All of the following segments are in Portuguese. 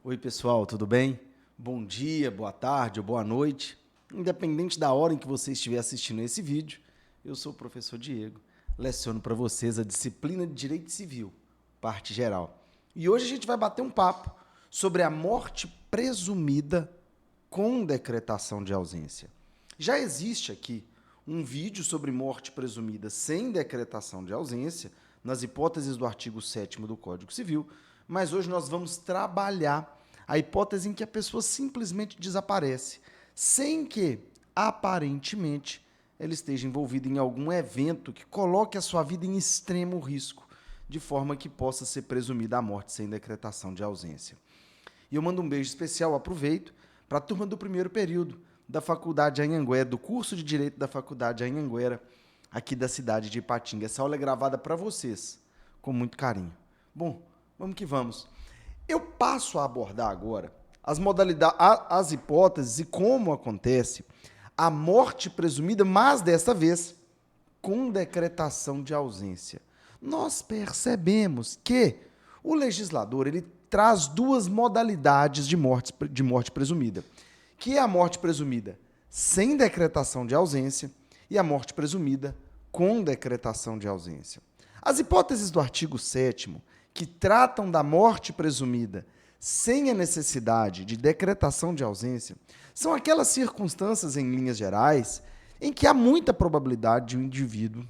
Oi, pessoal, tudo bem? Bom dia, boa tarde ou boa noite. Independente da hora em que você estiver assistindo esse vídeo, eu sou o professor Diego. Leciono para vocês a disciplina de Direito Civil, parte geral. E hoje a gente vai bater um papo sobre a morte presumida com decretação de ausência. Já existe aqui um vídeo sobre morte presumida sem decretação de ausência, nas hipóteses do artigo 7º do Código Civil, mas hoje nós vamos trabalhar a hipótese em que a pessoa simplesmente desaparece, sem que, aparentemente, ela esteja envolvida em algum evento que coloque a sua vida em extremo risco, de forma que possa ser presumida a morte sem decretação de ausência. E eu mando um beijo especial, aproveito, para a turma do primeiro período da Faculdade Anhanguera, do curso de Direito da Faculdade Anhanguera, aqui da cidade de Ipatinga. Essa aula é gravada para vocês, com muito carinho. Bom, vamos que vamos. Eu passo a abordar agora as modalidades, as hipóteses e como acontece a morte presumida, mas desta vez com decretação de ausência. Nós percebemos que o legislador ele traz duas modalidades de morte presumida, que é a morte presumida sem decretação de ausência e a morte presumida com decretação de ausência. As hipóteses do artigo 7º, que tratam da morte presumida sem a necessidade de decretação de ausência, são aquelas circunstâncias, em linhas gerais, em que há muita probabilidade de um indivíduo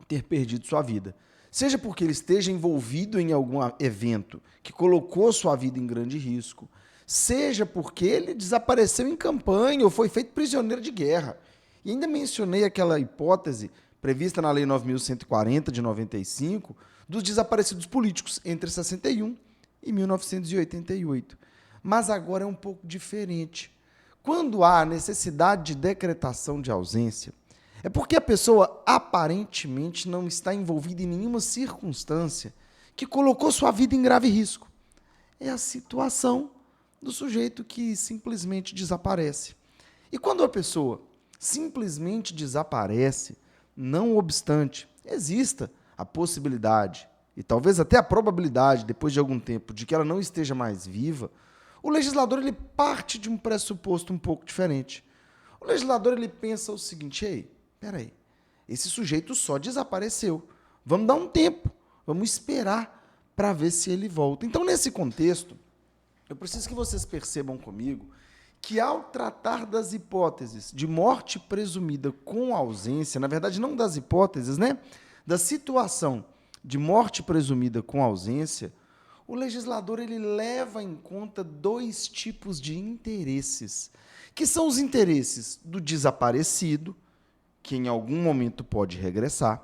ter perdido sua vida. Seja porque ele esteja envolvido em algum evento que colocou sua vida em grande risco, seja porque ele desapareceu em campanha ou foi feito prisioneiro de guerra. E ainda mencionei aquela hipótese prevista na Lei 9.140, de 95, dos desaparecidos políticos entre 61 e 1988. Mas agora é um pouco diferente. Quando há necessidade de decretação de ausência, é porque a pessoa aparentemente não está envolvida em nenhuma circunstância que colocou sua vida em grave risco. É a situação do sujeito que simplesmente desaparece. E quando a pessoa simplesmente desaparece, não obstante exista a possibilidade e talvez até a probabilidade, depois de algum tempo, de que ela não esteja mais viva, o legislador ele parte de um pressuposto um pouco diferente. O legislador ele pensa o seguinte: ei, peraí, esse sujeito só desapareceu. Vamos dar um tempo, vamos esperar para ver se ele volta. Então, nesse contexto, eu preciso que vocês percebam comigo que, ao tratar das hipóteses de morte presumida com ausência, na verdade, não das hipóteses, né? Da situação de morte presumida com ausência, o legislador ele leva em conta dois tipos de interesses, que são os interesses do desaparecido, que em algum momento pode regressar.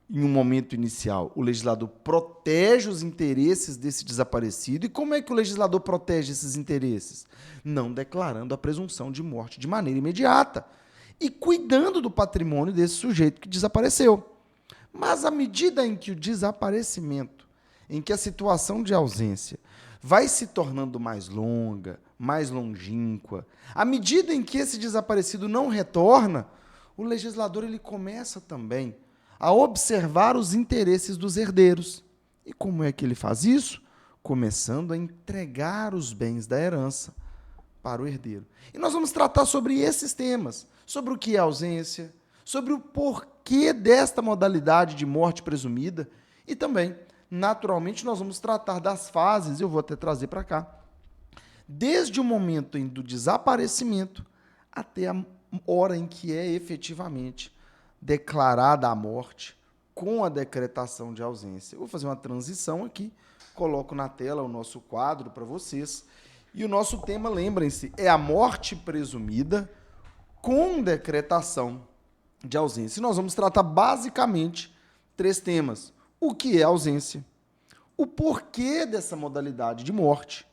Em um momento inicial, o legislador protege os interesses desse desaparecido. E como é que o legislador protege esses interesses? Não declarando a presunção de morte de maneira imediata e cuidando do patrimônio desse sujeito que desapareceu. Mas à medida em que o desaparecimento, em que a situação de ausência vai se tornando mais longa, mais longínqua, à medida em que esse desaparecido não retorna, o legislador ele começa também a observar os interesses dos herdeiros. E como é que ele faz isso? Começando a entregar os bens da herança para o herdeiro. E nós vamos tratar sobre esses temas, sobre o que é ausência, sobre o porquê desta modalidade de morte presumida e também, naturalmente, nós vamos tratar das fases, eu vou até trazer para cá, desde o momento do desaparecimento até a hora em que é efetivamente declarada a morte com a decretação de ausência. Eu vou fazer uma transição aqui, coloco na tela o nosso quadro para vocês. E o nosso tema, lembrem-se, é a morte presumida com decretação de ausência. E nós vamos tratar basicamente três temas: o que é ausência, o porquê dessa modalidade de morte,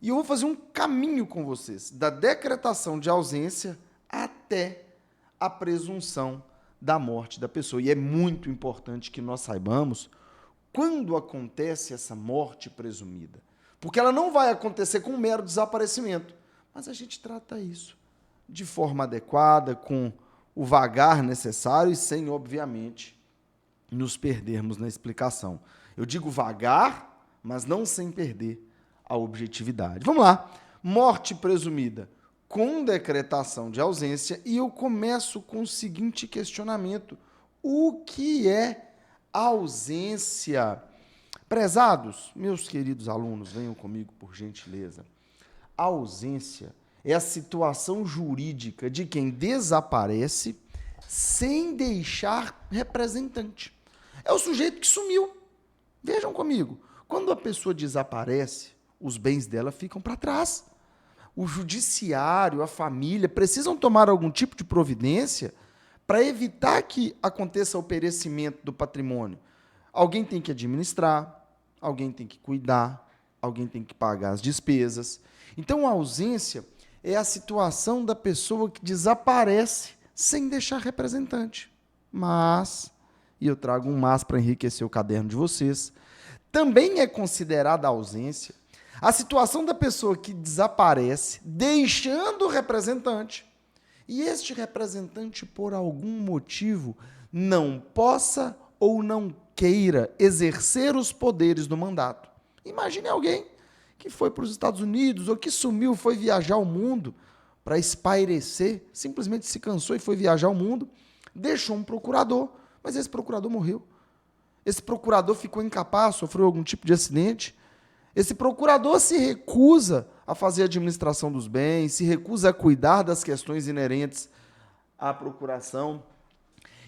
e eu vou fazer um caminho com vocês, da decretação de ausência até a presunção da morte da pessoa. E é muito importante que nós saibamos quando acontece essa morte presumida. Porque ela não vai acontecer com um mero desaparecimento. Mas a gente trata isso de forma adequada, com o vagar necessário e sem, obviamente, nos perdermos na explicação. Eu digo vagar, mas não sem perder a objetividade. Vamos lá. Morte presumida com decretação de ausência, e eu começo com o seguinte questionamento: o que é ausência? Prezados, meus queridos alunos, venham comigo por gentileza. A ausência é a situação jurídica de quem desaparece sem deixar representante. É o sujeito que sumiu. Vejam comigo, quando a pessoa desaparece, os bens dela ficam para trás. O judiciário, a família precisam tomar algum tipo de providência para evitar que aconteça o perecimento do patrimônio. Alguém tem que administrar, alguém tem que cuidar, alguém tem que pagar as despesas. Então, a ausência é a situação da pessoa que desaparece sem deixar representante. Mas, e eu trago um mas para enriquecer o caderno de vocês, também é considerada a ausência a situação da pessoa que desaparece deixando o representante, e este representante, por algum motivo, não possa ou não queira exercer os poderes do mandato. Imagine alguém que foi para os Estados Unidos ou que sumiu, foi viajar ao mundo para espairecer, simplesmente se cansou e foi viajar ao mundo, deixou um procurador, mas esse procurador morreu. Esse procurador ficou incapaz, sofreu algum tipo de acidente. Esse procurador se recusa a fazer a administração dos bens, se recusa a cuidar das questões inerentes à procuração.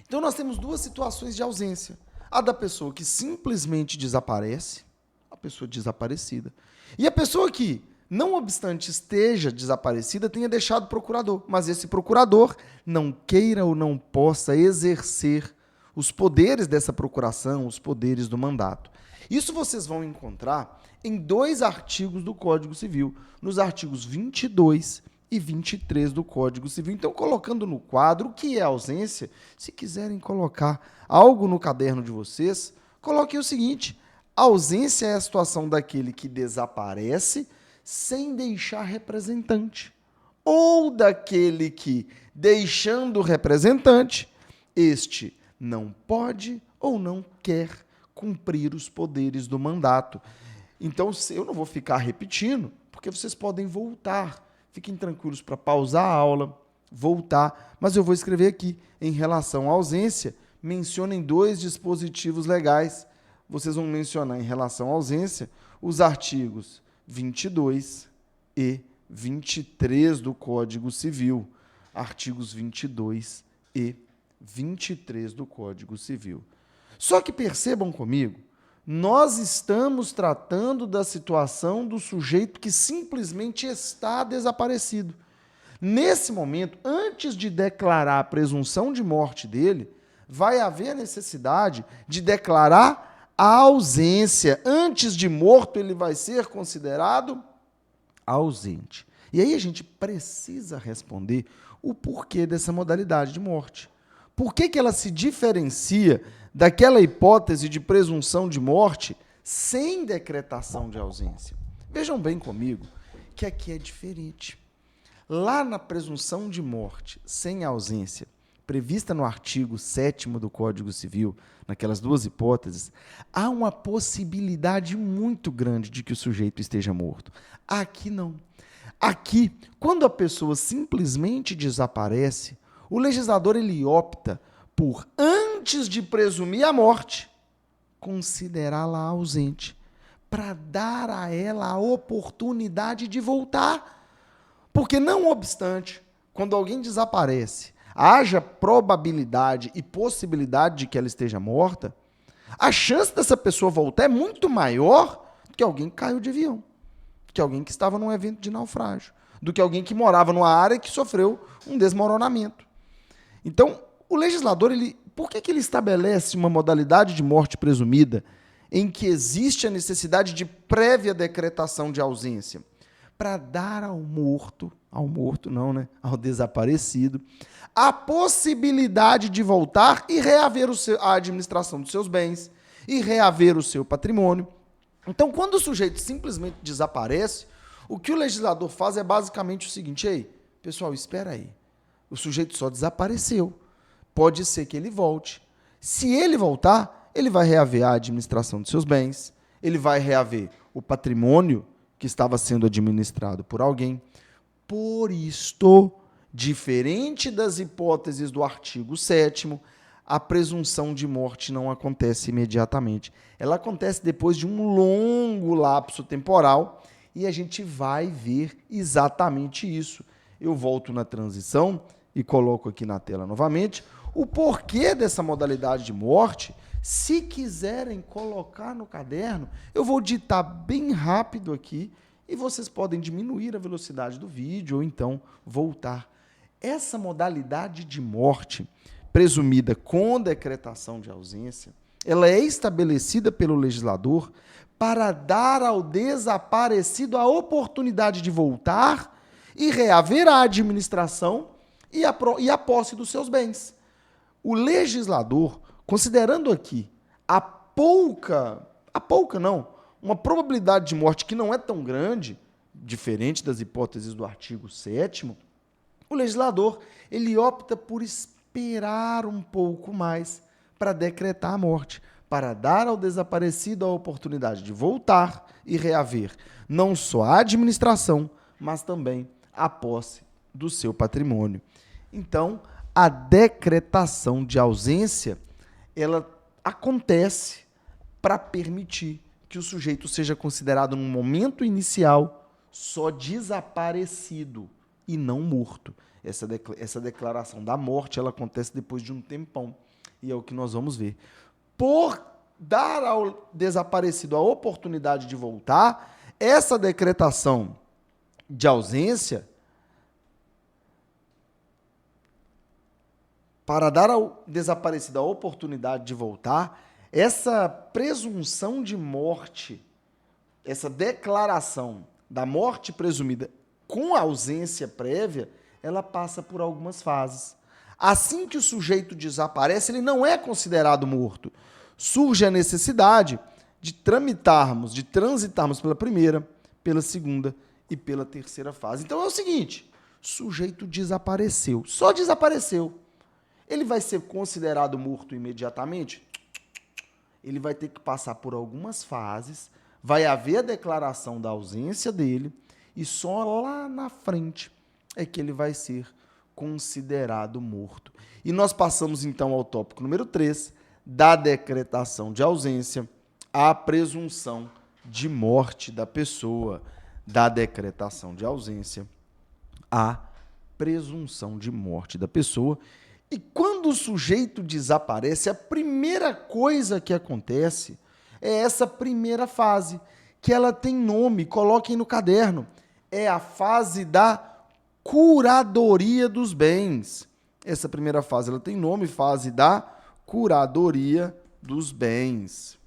Então, nós temos duas situações de ausência. A da pessoa que simplesmente desaparece, a pessoa desaparecida. E a pessoa que, não obstante esteja desaparecida, tenha deixado o procurador, mas esse procurador não queira ou não possa exercer os poderes dessa procuração, os poderes do mandato. Isso vocês vão encontrar em 2 artigos do Código Civil, nos artigos 22 e 23 do Código Civil. Então, colocando no quadro o que é ausência, se quiserem colocar algo no caderno de vocês, coloquem o seguinte: a ausência é a situação daquele que desaparece sem deixar representante, ou daquele que, deixando o representante, este não pode ou não quer cumprir os poderes do mandato. Então, eu não vou ficar repetindo, porque vocês podem voltar. Fiquem tranquilos para pausar a aula, voltar. Mas eu vou escrever aqui, em relação à ausência, mencionem 2 dispositivos legais. Vocês vão mencionar, em relação à ausência, os artigos 22 e 23 do Código Civil. Artigos 22 e 23 do Código Civil. Só que percebam comigo, nós estamos tratando da situação do sujeito que simplesmente está desaparecido. Nesse momento, antes de declarar a presunção de morte dele, vai haver a necessidade de declarar a ausência. Antes de morto, ele vai ser considerado ausente. E aí a gente precisa responder o porquê dessa modalidade de morte. Por que ela se diferencia daquela hipótese de presunção de morte sem decretação de ausência? Vejam bem comigo que aqui é diferente. Lá na presunção de morte sem ausência, prevista no artigo 7º do Código Civil, naquelas 2 hipóteses, há uma possibilidade muito grande de que o sujeito esteja morto. Aqui não. Aqui, quando a pessoa simplesmente desaparece, o legislador ele opta por, antes de presumir a morte, considerá-la ausente, para dar a ela a oportunidade de voltar. Porque, não obstante, quando alguém desaparece, haja probabilidade e possibilidade de que ela esteja morta, a chance dessa pessoa voltar é muito maior do que alguém que caiu de avião, do que alguém que estava num evento de naufrágio, do que alguém que morava numa área que sofreu um desmoronamento. Então, o legislador, por que ele estabelece uma modalidade de morte presumida em que existe a necessidade de prévia decretação de ausência? Para dar ao desaparecido, a possibilidade de voltar e reaver a administração dos seus bens e reaver o seu patrimônio. Então, quando o sujeito simplesmente desaparece, o que o legislador faz é basicamente o seguinte: ei, pessoal, espera aí. O sujeito só desapareceu. Pode ser que ele volte. Se ele voltar, ele vai reaver a administração dos seus bens, ele vai reaver o patrimônio que estava sendo administrado por alguém. Por isto, diferente das hipóteses do artigo 7º, a presunção de morte não acontece imediatamente. Ela acontece depois de um longo lapso temporal e a gente vai ver exatamente isso. Eu volto na transição e coloco aqui na tela novamente o porquê dessa modalidade de morte. Se quiserem colocar no caderno, eu vou ditar bem rápido aqui e vocês podem diminuir a velocidade do vídeo ou então voltar. Essa modalidade de morte presumida com decretação de ausência, ela é estabelecida pelo legislador para dar ao desaparecido a oportunidade de voltar e reaver a administração e a posse dos seus bens. O legislador, considerando aqui uma probabilidade de morte que não é tão grande, diferente das hipóteses do artigo 7º, o legislador ele opta por esperar um pouco mais para decretar a morte, para dar ao desaparecido a oportunidade de voltar e reaver não só a administração, mas também a posse do seu patrimônio. Então, a decretação de ausência, ela acontece para permitir que o sujeito seja considerado, no momento inicial, só desaparecido e não morto. Essa declaração da morte, ela acontece depois de um tempão. E é o que nós vamos ver. Por dar ao desaparecido a oportunidade de voltar, essa decretação de ausência, para dar ao desaparecido a oportunidade de voltar, essa presunção de morte, essa declaração da morte presumida com ausência prévia, ela passa por algumas fases. Assim que o sujeito desaparece, ele não é considerado morto. Surge a necessidade de transitarmos pela primeira, pela segunda e pela terceira fase. Então é o seguinte, o sujeito desapareceu, só desapareceu. Ele vai ser considerado morto imediatamente? Ele vai ter que passar por algumas fases, vai haver a declaração da ausência dele, e só lá na frente é que ele vai ser considerado morto. E nós passamos então ao tópico número 3, da decretação de ausência, à presunção de morte da pessoa. Da decretação de ausência à presunção de morte da pessoa. E quando o sujeito desaparece, a primeira coisa que acontece é essa primeira fase, que ela tem nome, coloquem no caderno. É a fase da curadoria dos bens. Essa primeira fase ela tem nome, fase da curadoria dos bens.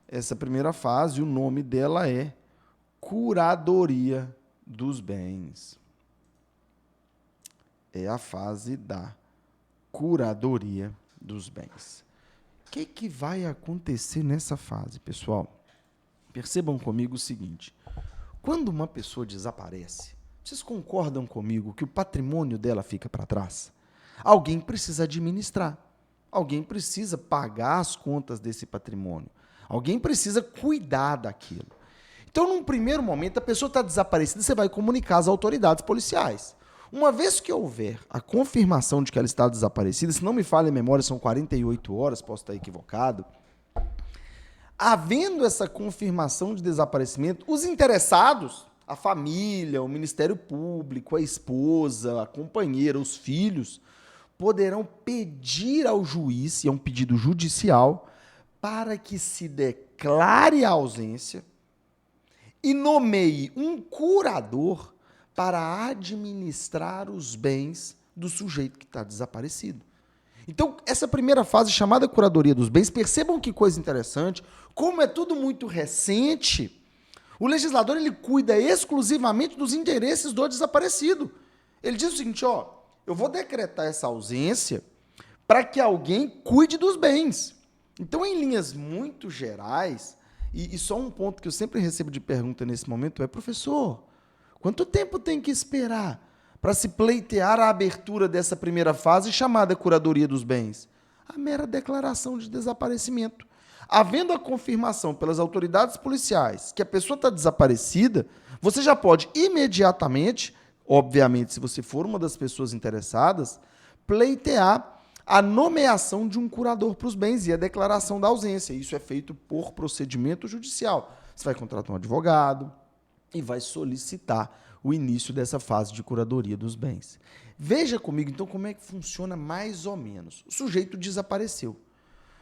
Essa primeira fase, o nome dela é curadoria dos bens. É a fase da curadoria dos bens. O que vai acontecer nessa fase, pessoal? Percebam comigo o seguinte. Quando uma pessoa desaparece, vocês concordam comigo que o patrimônio dela fica para trás? Alguém precisa administrar. Alguém precisa pagar as contas desse patrimônio. Alguém precisa cuidar daquilo. Então, num primeiro momento, a pessoa está desaparecida, você vai comunicar às autoridades policiais. Uma vez que houver a confirmação de que ela está desaparecida, se não me falha a memória, são 48 horas, posso estar equivocado. Havendo essa confirmação de desaparecimento, os interessados, a família, o Ministério Público, a esposa, a companheira, os filhos, poderão pedir ao juiz, e é um pedido judicial, para que se declare a ausência e nomeie um curador para administrar os bens do sujeito que está desaparecido. Então, essa primeira fase, chamada curadoria dos bens, percebam que coisa interessante, como é tudo muito recente, o legislador ele cuida exclusivamente dos interesses do desaparecido. Ele diz o seguinte, eu vou decretar essa ausência para que alguém cuide dos bens. Então, em linhas muito gerais, e só um ponto que eu sempre recebo de pergunta nesse momento é, professor, quanto tempo tem que esperar para se pleitear a abertura dessa primeira fase chamada curadoria dos bens? A mera declaração de desaparecimento. Havendo a confirmação pelas autoridades policiais que a pessoa está desaparecida, você já pode imediatamente, obviamente, se você for uma das pessoas interessadas, pleitear a nomeação de um curador para os bens e a declaração da ausência. Isso é feito por procedimento judicial. Você vai contratar um advogado e vai solicitar o início dessa fase de curadoria dos bens. Veja comigo, então, como é que funciona mais ou menos. O sujeito desapareceu.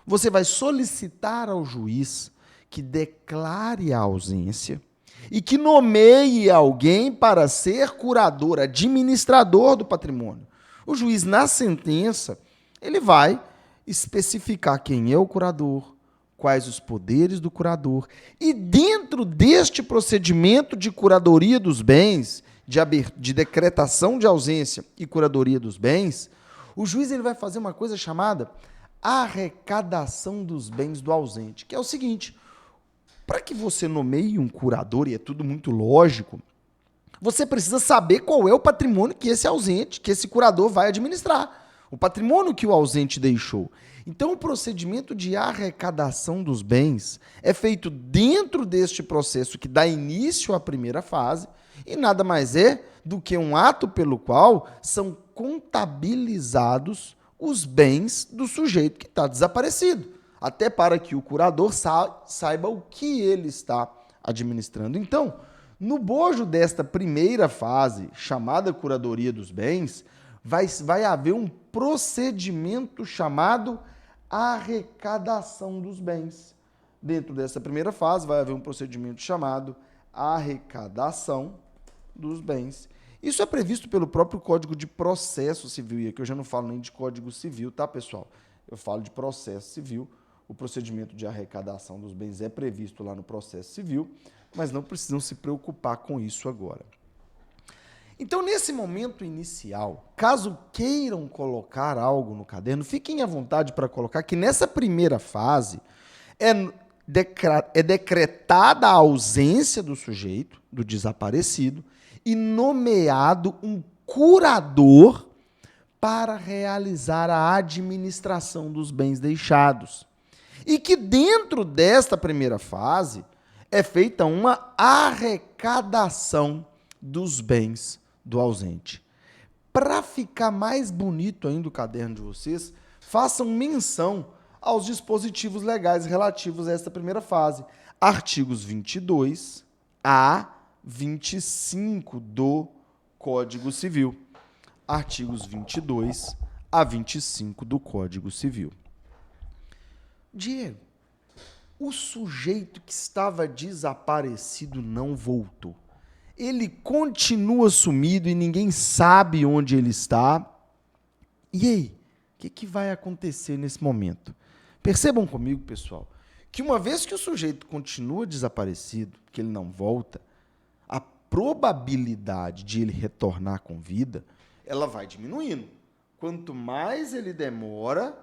Você vai solicitar ao juiz que declare a ausência e que nomeie alguém para ser curador, administrador do patrimônio. O juiz, na sentença, ele vai especificar quem é o curador, quais os poderes do curador. E dentro deste procedimento de curadoria dos bens, de decretação de ausência e curadoria dos bens, o juiz ele vai fazer uma coisa chamada arrecadação dos bens do ausente, que é o seguinte: para que você nomeie um curador, e é tudo muito lógico, você precisa saber qual é o patrimônio que esse ausente, que esse curador vai administrar. O patrimônio que o ausente deixou. Então, o procedimento de arrecadação dos bens é feito dentro deste processo que dá início à primeira fase e nada mais é do que um ato pelo qual são contabilizados os bens do sujeito que está desaparecido, até para que o curador saiba o que ele está administrando. Então, no bojo desta primeira fase, chamada curadoria dos bens, vai haver um procedimento chamado arrecadação dos bens. Dentro dessa primeira fase, vai haver um procedimento chamado arrecadação dos bens. Isso é previsto pelo próprio Código de Processo Civil, e aqui eu já não falo nem de Código Civil, tá, pessoal? Eu falo de processo civil. O procedimento de arrecadação dos bens é previsto lá no processo civil, mas não precisam se preocupar com isso agora. Então, nesse momento inicial, caso queiram colocar algo no caderno, fiquem à vontade para colocar que nessa primeira fase é decretada a ausência do sujeito, do desaparecido, e nomeado um curador para realizar a administração dos bens deixados. E que dentro desta primeira fase é feita uma arrecadação dos bens do ausente. Para ficar mais bonito ainda o caderno de vocês, façam menção aos dispositivos legais relativos a esta primeira fase. Artigos 22 a 25 do Código Civil. Artigos 22 a 25 do Código Civil. Diego, o sujeito que estava desaparecido não voltou. Ele continua sumido e ninguém sabe onde ele está. E aí, o que vai acontecer nesse momento? Percebam comigo, pessoal, que uma vez que o sujeito continua desaparecido, que ele não volta, a probabilidade de ele retornar com vida, ela vai diminuindo. Quanto mais ele demora,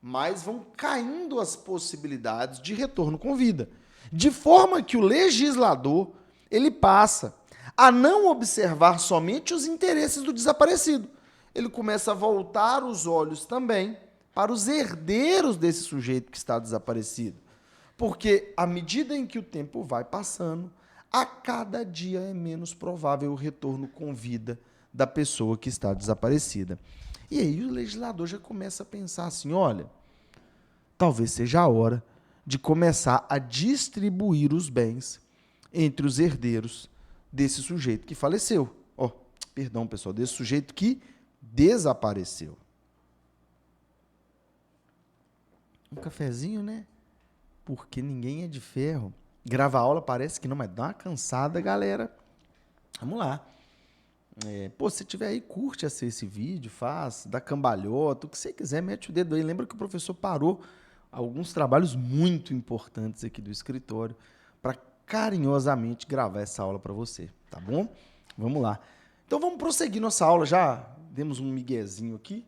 mais vão caindo as possibilidades de retorno com vida. De forma que o legislador, ele passa a não observar somente os interesses do desaparecido. Ele começa a voltar os olhos também para os herdeiros desse sujeito que está desaparecido. Porque, à medida em que o tempo vai passando, a cada dia é menos provável o retorno com vida da pessoa que está desaparecida. E aí o legislador já começa a pensar assim, olha, talvez seja a hora de começar a distribuir os bens entre os herdeiros desse sujeito que faleceu. Perdão, pessoal, desse sujeito que desapareceu. Um cafezinho, né? Porque ninguém é de ferro. Gravar aula parece que não, mas dá uma cansada, galera. Vamos lá. Se tiver aí, curte esse vídeo, faz, dá cambalhota, o que você quiser, mete o dedo aí. Lembra que o professor parou alguns trabalhos muito importantes aqui do escritório para carinhosamente gravar essa aula para você, tá bom? Vamos lá. Então vamos prosseguir nossa aula, já demos um miguezinho aqui.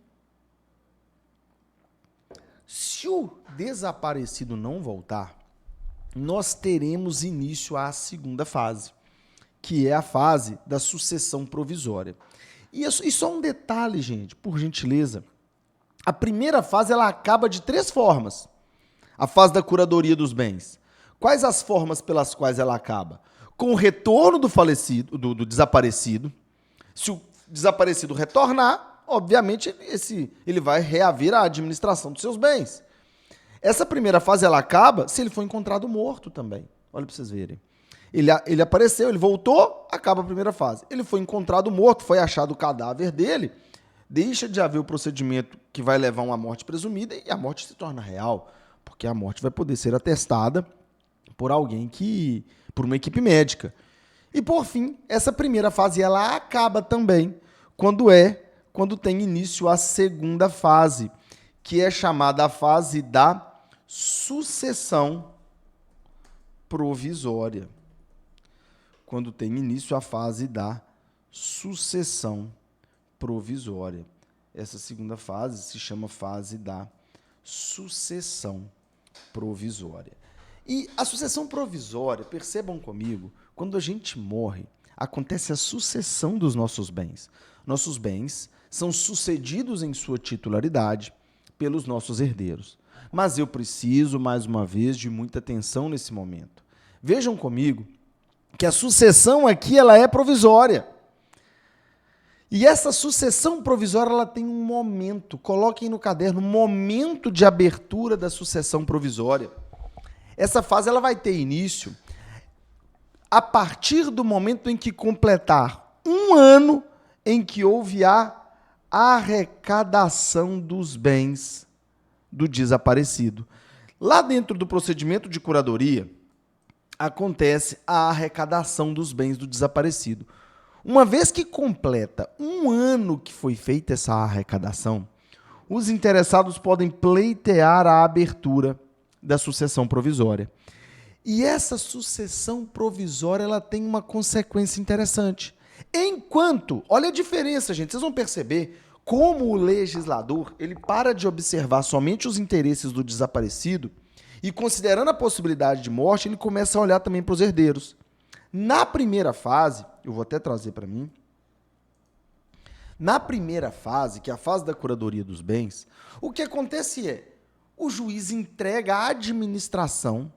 Se o desaparecido não voltar, nós teremos início à segunda fase, que é a fase da sucessão provisória. E só um detalhe, gente, por gentileza. A primeira fase ela acaba de 3 formas. a fase da curadoria dos bens, quais as formas pelas quais ela acaba? Com o retorno do falecido, do desaparecido. Se o desaparecido retornar, obviamente ele vai reaver a administração dos seus bens. Essa primeira fase ela acaba se ele for encontrado morto também. Olha para vocês verem. Ele apareceu, ele voltou, acaba a primeira fase. Ele foi encontrado morto, foi achado o cadáver dele, deixa de haver o procedimento que vai levar a uma morte presumida e a morte se torna real, porque a morte vai poder ser atestada por alguém por uma equipe médica. E por fim, essa primeira fase ela acaba também quando tem início a segunda fase, que é chamada a fase da sucessão provisória. Quando tem início a fase da sucessão provisória. Essa segunda fase se chama fase da sucessão provisória. E a sucessão provisória, percebam comigo, quando a gente morre, acontece a sucessão dos nossos bens. Nossos bens são sucedidos em sua titularidade pelos nossos herdeiros. Mas eu preciso, mais uma vez, de muita atenção nesse momento. Vejam comigo que a sucessão aqui ela é provisória. E essa sucessão provisória ela tem um momento, coloquem no caderno, momento de abertura da sucessão provisória. Essa fase ela vai ter início a partir do momento em que completar 1 ano em que houve a arrecadação dos bens do desaparecido. Lá dentro do procedimento de curadoria, acontece a arrecadação dos bens do desaparecido. Uma vez que completa 1 ano que foi feita essa arrecadação, os interessados podem pleitear a abertura da sucessão provisória. E essa sucessão provisória ela tem uma consequência interessante. Enquanto, olha a diferença, gente, vocês vão perceber como o legislador ele para de observar somente os interesses do desaparecido e, considerando a possibilidade de morte, ele começa a olhar também para os herdeiros. Na primeira fase, eu vou até trazer para mim, na primeira fase, que é a fase da curadoria dos bens, o que acontece é, o juiz entrega a administração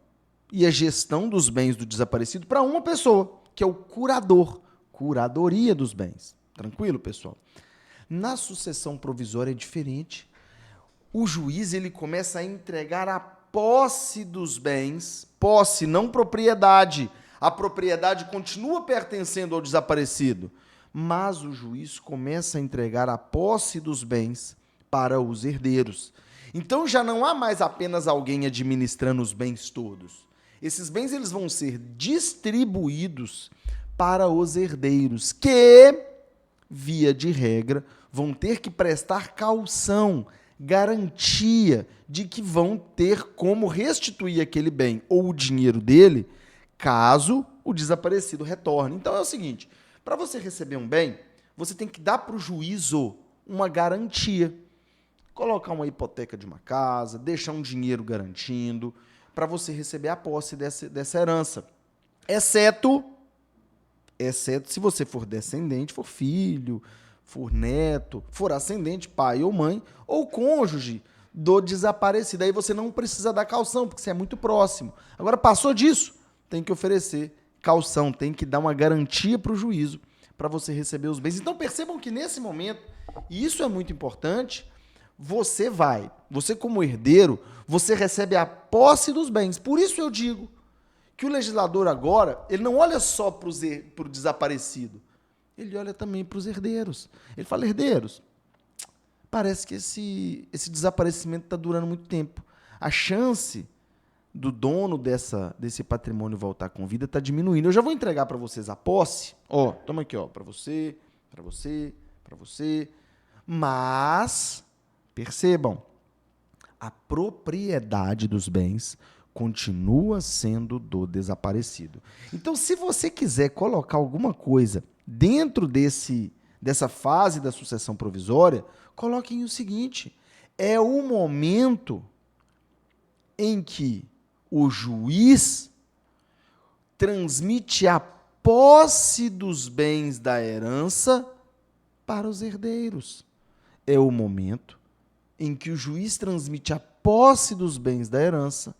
e a gestão dos bens do desaparecido para uma pessoa, que é o curador, curadoria dos bens. Tranquilo, pessoal? Na sucessão provisória é diferente. O juiz ele começa a entregar a posse dos bens, posse, não propriedade. A propriedade continua pertencendo ao desaparecido, mas o juiz começa a entregar a posse dos bens para os herdeiros. Então já não há mais apenas alguém administrando os bens todos. Esses bens eles vão ser distribuídos para os herdeiros, que, via de regra, vão ter que prestar caução, garantia de que vão ter como restituir aquele bem ou o dinheiro dele, caso o desaparecido retorne. Então é o seguinte, para você receber um bem, você tem que dar para o juízo uma garantia. Colocar uma hipoteca de uma casa, deixar um dinheiro garantindo, para você receber a posse dessa herança. Exceto se você for descendente, for filho, for neto, for ascendente, pai ou mãe, ou cônjuge do desaparecido. Aí você não precisa dar caução, porque você é muito próximo. Agora, passou disso, tem que oferecer caução, tem que dar uma garantia para o juízo, para você receber os bens. Então, percebam que nesse momento, e isso é muito importante, você como herdeiro, você recebe a posse dos bens. Por isso eu digo que o legislador agora, ele não olha só para o desaparecido, ele olha também para os herdeiros. Ele fala, herdeiros, parece que esse desaparecimento está durando muito tempo. A chance do dono desse patrimônio voltar com vida está diminuindo. Eu já vou entregar para vocês a posse. Ó, toma aqui, ó, para você, para você, para você. Mas, percebam, a propriedade dos bens continua sendo do desaparecido. Então, se você quiser colocar alguma coisa dentro dessa fase da sucessão provisória, coloquem o seguinte, é o momento em que o juiz transmite a posse dos bens da herança para os herdeiros. É o momento em que o juiz transmite a posse dos bens da herança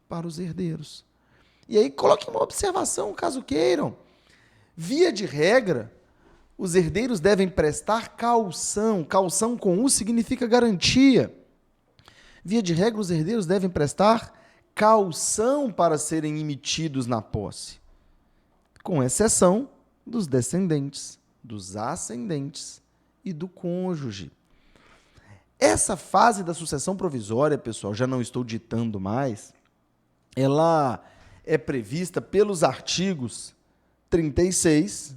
para os herdeiros. E aí coloquem uma observação, caso queiram. Via de regra, os herdeiros devem prestar caução. Caução com U significa garantia. Via de regra, os herdeiros devem prestar caução para serem emitidos na posse, com exceção dos descendentes, dos ascendentes e do cônjuge. Essa fase da sucessão provisória, pessoal, já não estou ditando mais, ela é prevista pelos artigos 36,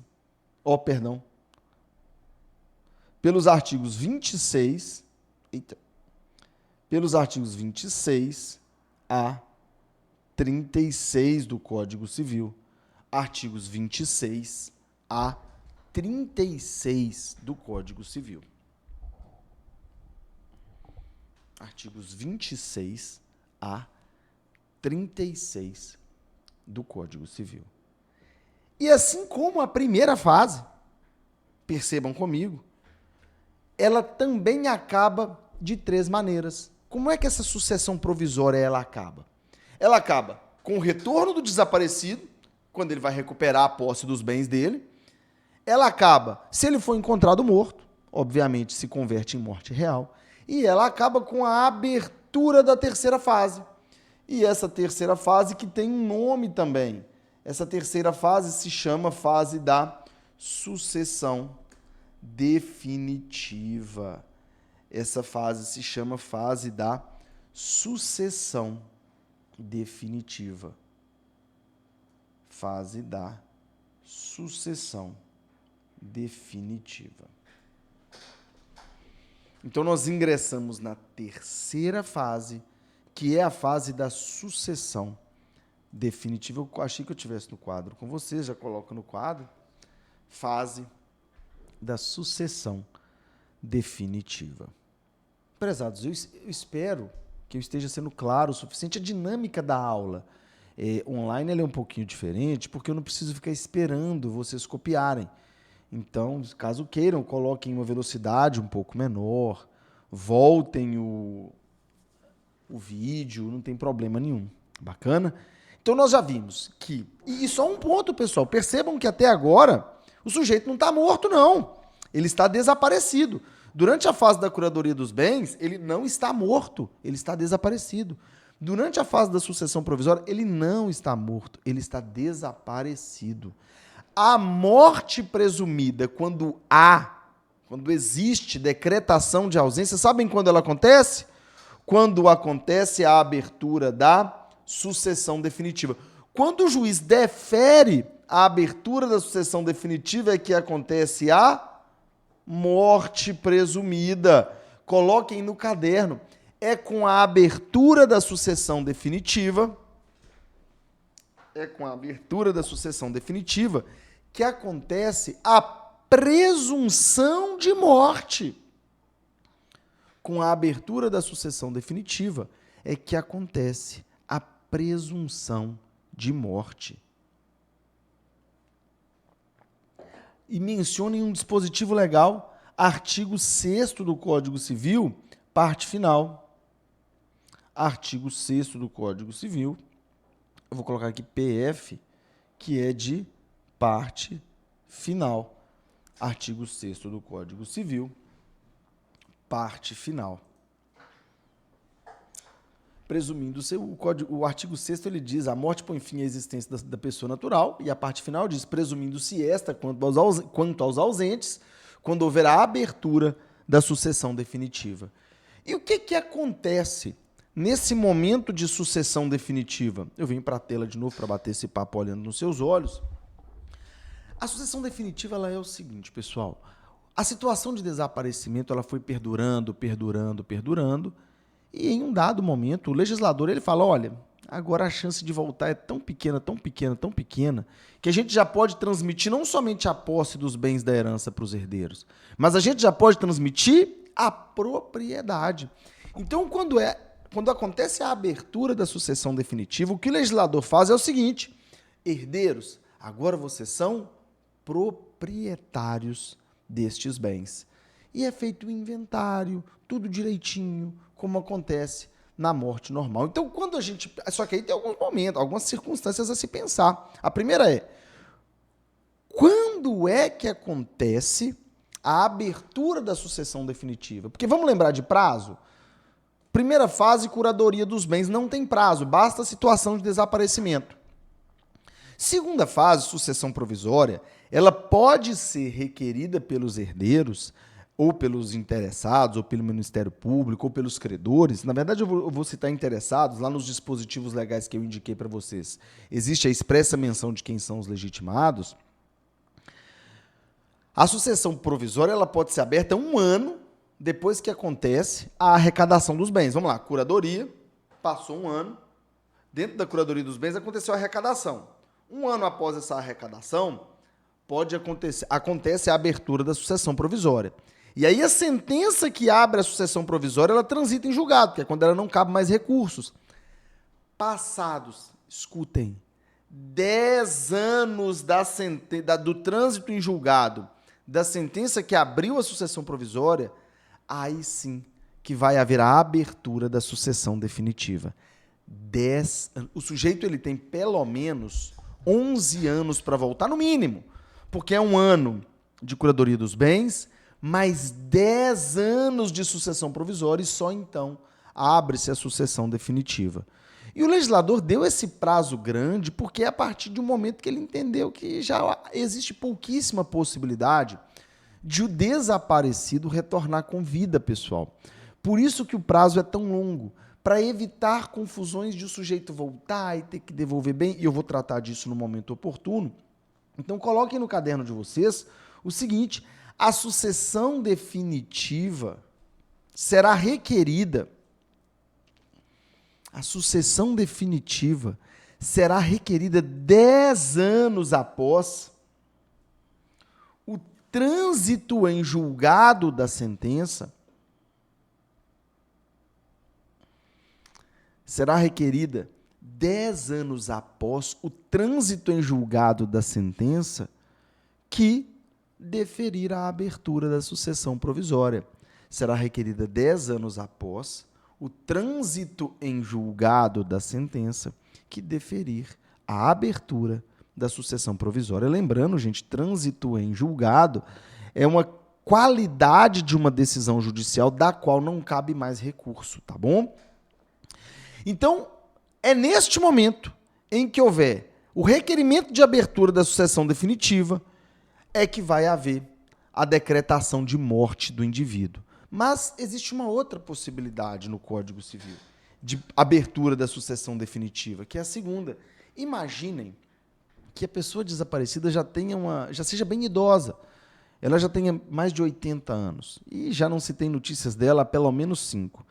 pelos artigos 26, pelos artigos 26 a 36 do Código Civil, artigos 26 a 36 do Código Civil. Artigos 26 a 36 do Código Civil. E assim como a primeira fase, percebam comigo, ela também acaba de 3 maneiras. Como é que essa sucessão provisória ela acaba? Ela acaba com o retorno do desaparecido, quando ele vai recuperar a posse dos bens dele. Ela acaba, se ele for encontrado morto, obviamente se converte em morte real. E ela acaba com a abertura da terceira fase. E essa terceira fase que tem um nome também. Essa terceira fase se chama fase da sucessão definitiva. Essa fase se chama fase da sucessão definitiva. Fase da sucessão definitiva. Então, nós ingressamos na terceira fase, que é a fase da sucessão definitiva. Eu achei que eu tivesse no quadro com vocês, já coloco no quadro. Fase da sucessão definitiva. Prezados, eu espero que eu esteja sendo claro o suficiente. A dinâmica da aula online ela é um pouquinho diferente, porque eu não preciso ficar esperando vocês copiarem. Então, caso queiram, coloquem uma velocidade um pouco menor, voltem o vídeo, não tem problema nenhum. Bacana? Então, nós já vimos que... E só um ponto, pessoal. Percebam que até agora o sujeito não está morto, não. Ele está desaparecido. Durante a fase da curadoria dos bens, ele não está morto, ele está desaparecido. Durante a fase da sucessão provisória, ele não está morto, ele está desaparecido. A morte presumida, quando existe decretação de ausência, sabem quando ela acontece? Quando acontece a abertura da sucessão definitiva. Quando o juiz defere a abertura da sucessão definitiva, é que acontece a morte presumida. Coloquem no caderno. É com a abertura da sucessão definitiva, que acontece a presunção de morte. Com a abertura da sucessão definitiva é que acontece a presunção de morte. E mencionem um dispositivo legal, artigo 6º do Código Civil, parte final. Artigo 6º do Código Civil, eu vou colocar aqui PF, que é de parte final. Artigo 6º do Código Civil, parte final. Presumindo o artigo 6º ele diz: a morte põe fim à existência da pessoa natural, e a parte final diz: presumindo-se esta quanto aos ausentes, quando houver a abertura da sucessão definitiva. E o que acontece nesse momento de sucessão definitiva? Eu vim para a tela de novo para bater esse papo olhando nos seus olhos. A sucessão definitiva ela é o seguinte, pessoal. A situação de desaparecimento ela foi perdurando, e em um dado momento o legislador ele fala: olha, agora a chance de voltar é tão pequena, que a gente já pode transmitir não somente a posse dos bens da herança para os herdeiros, mas a gente já pode transmitir a propriedade. Então, quando acontece a abertura da sucessão definitiva, o que o legislador faz é o seguinte: herdeiros, agora vocês são proprietários destes bens. E é feito o inventário, tudo direitinho, como acontece na morte normal. Então, quando a gente... Só que aí tem alguns momentos, algumas circunstâncias a se pensar. A primeira é, quando é que acontece a abertura da sucessão definitiva? Porque vamos lembrar de prazo? Primeira fase, curadoria dos bens, não tem prazo, basta a situação de desaparecimento. Segunda fase, sucessão provisória, ela pode ser requerida pelos herdeiros, ou pelos interessados, ou pelo Ministério Público, ou pelos credores. Na verdade, eu vou citar interessados, lá nos dispositivos legais que eu indiquei para vocês. Existe a expressa menção de quem são os legitimados. A sucessão provisória ela pode ser aberta 1 ano depois que acontece a arrecadação dos bens. Vamos lá, curadoria, passou 1 ano, dentro da curadoria dos bens aconteceu a arrecadação. 1 ano após essa arrecadação, acontece a abertura da sucessão provisória. E aí a sentença que abre a sucessão provisória, ela transita em julgado, que é quando ela não cabe mais recursos. Passados, escutem, 10 anos do trânsito em julgado, da sentença que abriu a sucessão provisória, aí sim que vai haver a abertura da sucessão definitiva. 10 anos. O sujeito ele tem pelo menos 11 anos para voltar, no mínimo, porque é 1 ano de curadoria dos bens, mais 10 anos de sucessão provisória e só então abre-se a sucessão definitiva. E o legislador deu esse prazo grande porque é a partir de um momento que ele entendeu que já existe pouquíssima possibilidade de o desaparecido retornar com vida, pessoal. Por isso que o prazo é tão longo, para evitar confusões de o sujeito voltar e ter que devolver bem, e eu vou tratar disso no momento oportuno. Então coloquem no caderno de vocês o seguinte, a sucessão definitiva será requerida, 10 anos após o trânsito em julgado da sentença, será requerida 10 anos após o trânsito em julgado da sentença que deferir a abertura da sucessão provisória. Será requerida 10 anos após o trânsito em julgado da sentença que deferir a abertura da sucessão provisória. Lembrando, gente, trânsito em julgado é uma qualidade de uma decisão judicial da qual não cabe mais recurso, tá bom? Então, é neste momento em que houver o requerimento de abertura da sucessão definitiva é que vai haver a decretação de morte do indivíduo. Mas existe uma outra possibilidade no Código Civil de abertura da sucessão definitiva, que é a segunda. Imaginem que a pessoa desaparecida já seja bem idosa, ela já tenha mais de 80 anos e já não se tem notícias dela há pelo menos 5.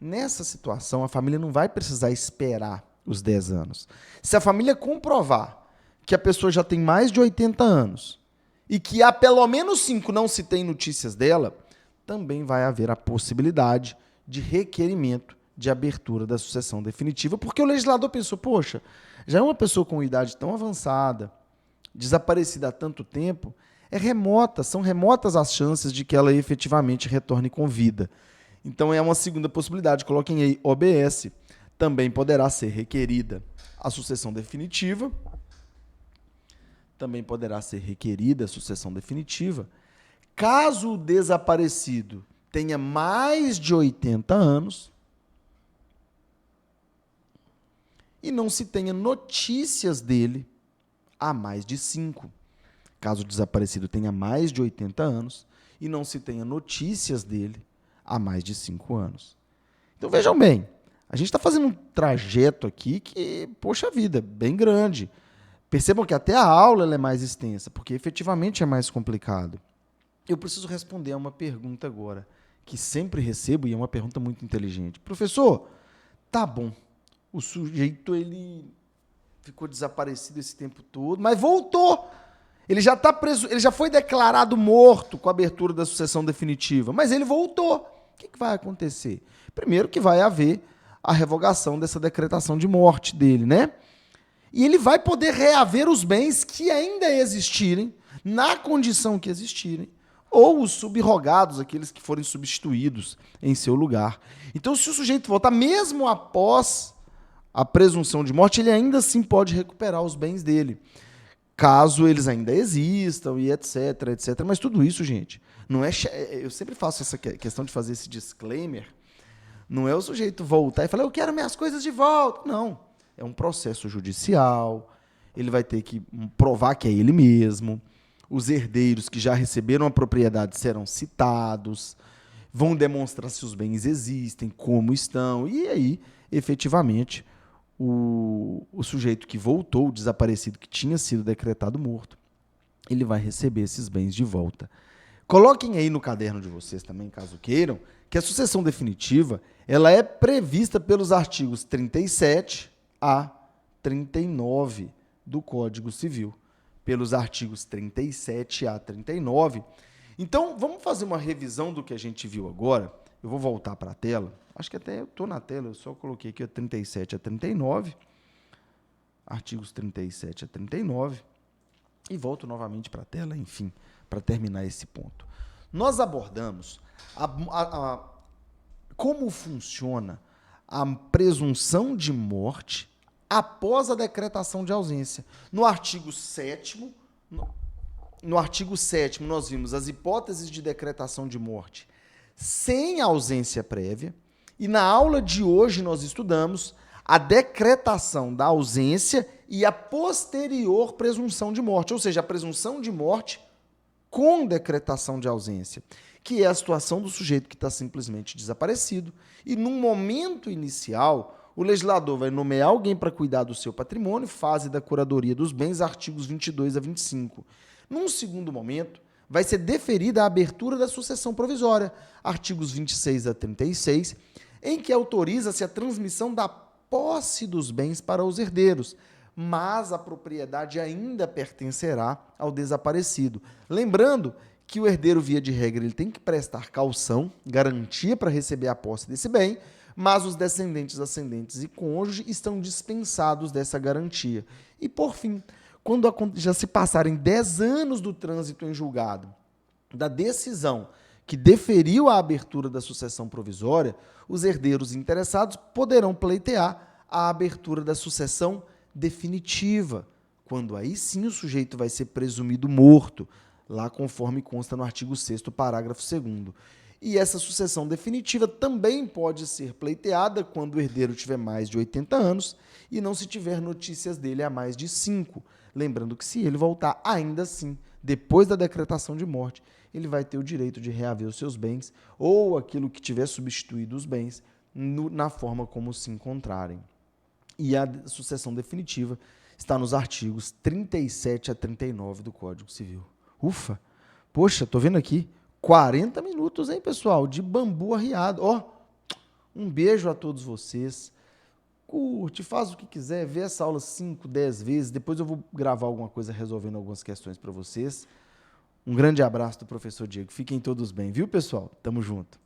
Nessa situação, a família não vai precisar esperar os 10 anos. Se a família comprovar que a pessoa já tem mais de 80 anos e que há pelo menos 5 não se tem notícias dela, também vai haver a possibilidade de requerimento de abertura da sucessão definitiva, porque o legislador pensou, poxa, já é uma pessoa com idade tão avançada, desaparecida há tanto tempo, são remotas as chances de que ela efetivamente retorne com vida. Então, é uma segunda possibilidade. Coloquem aí OBS. Também poderá ser requerida a sucessão definitiva. Caso o desaparecido tenha mais de 80 anos e não se tenha notícias dele há mais de 5. Caso o desaparecido tenha mais de 80 anos e não se tenha notícias dele há mais de 5 anos. Então, vejam bem, a gente está fazendo um trajeto aqui que, poxa vida, bem grande. Percebam que até a aula ela é mais extensa, porque efetivamente é mais complicado. Eu preciso responder a uma pergunta agora, que sempre recebo e é uma pergunta muito inteligente. Professor, tá bom, o sujeito ele ficou desaparecido esse tempo todo, mas voltou. Ele já está preso, ele já foi declarado morto com a abertura da sucessão definitiva, mas ele voltou. O que vai acontecer? Primeiro que vai haver a revogação dessa decretação de morte dele, né? E ele vai poder reaver os bens que ainda existirem, na condição que existirem, ou os subrogados, aqueles que forem substituídos em seu lugar. Então, se o sujeito voltar, mesmo após a presunção de morte, ele ainda assim pode recuperar os bens dele, caso eles ainda existam e etc, etc. Mas tudo isso, gente, não é... Eu sempre faço essa questão de fazer esse disclaimer. Não é o sujeito voltar e falar, eu quero minhas coisas de volta. Não. É um processo judicial. Ele vai ter que provar que é ele mesmo. Os herdeiros que já receberam a propriedade serão citados. Vão demonstrar se os bens existem, como estão. E aí, efetivamente, o sujeito que voltou, o desaparecido, que tinha sido decretado morto, ele vai receber esses bens de volta. Coloquem aí no caderno de vocês também, caso queiram, que a sucessão definitiva ela é prevista pelos artigos 37 a 39 do Código Civil. Pelos artigos 37 a 39. Então, vamos fazer uma revisão do que a gente viu agora. Eu vou voltar para a tela. Acho que até eu estou na tela, eu só coloquei aqui 37 a 39. Artigos 37 a 39. E volto novamente para a tela, enfim, para terminar esse ponto. Nós abordamos como funciona a presunção de morte após a decretação de ausência. No artigo 7º, nós vimos as hipóteses de decretação de morte sem ausência prévia, e na aula de hoje nós estudamos a decretação da ausência e a posterior presunção de morte, ou seja, a presunção de morte com decretação de ausência, que é a situação do sujeito que está simplesmente desaparecido e, num momento inicial, o legislador vai nomear alguém para cuidar do seu patrimônio, fase da curadoria dos bens, artigos 22 a 25. Num segundo momento, vai ser deferida a abertura da sucessão provisória, artigos 26 a 36, em que autoriza-se a transmissão da posse dos bens para os herdeiros, mas a propriedade ainda pertencerá ao desaparecido. Lembrando que o herdeiro, via de regra, ele tem que prestar caução, garantia para receber a posse desse bem, mas os descendentes, ascendentes e cônjuge estão dispensados dessa garantia. E, por fim, quando já se passarem 10 anos do trânsito em julgado, da decisão que deferiu a abertura da sucessão provisória, os herdeiros interessados poderão pleitear a abertura da sucessão definitiva, quando aí sim o sujeito vai ser presumido morto, lá conforme consta no artigo 6º, parágrafo 2º. E essa sucessão definitiva também pode ser pleiteada quando o herdeiro tiver mais de 80 anos e não se tiver notícias dele há mais de 5. Lembrando que se ele voltar, ainda assim, depois da decretação de morte, ele vai ter o direito de reaver os seus bens ou aquilo que tiver substituído os bens na forma como se encontrarem. E a sucessão definitiva está nos artigos 37 a 39 do Código Civil. Ufa! Poxa, tô vendo aqui 40 minutos, hein, pessoal? De bambu arriado. Ó, um beijo a todos vocês. Curte, faz o que quiser, vê essa aula 5, 10 vezes. Depois eu vou gravar alguma coisa resolvendo algumas questões para vocês. Um grande abraço do professor Diego. Fiquem todos bem, viu, pessoal? Tamo junto.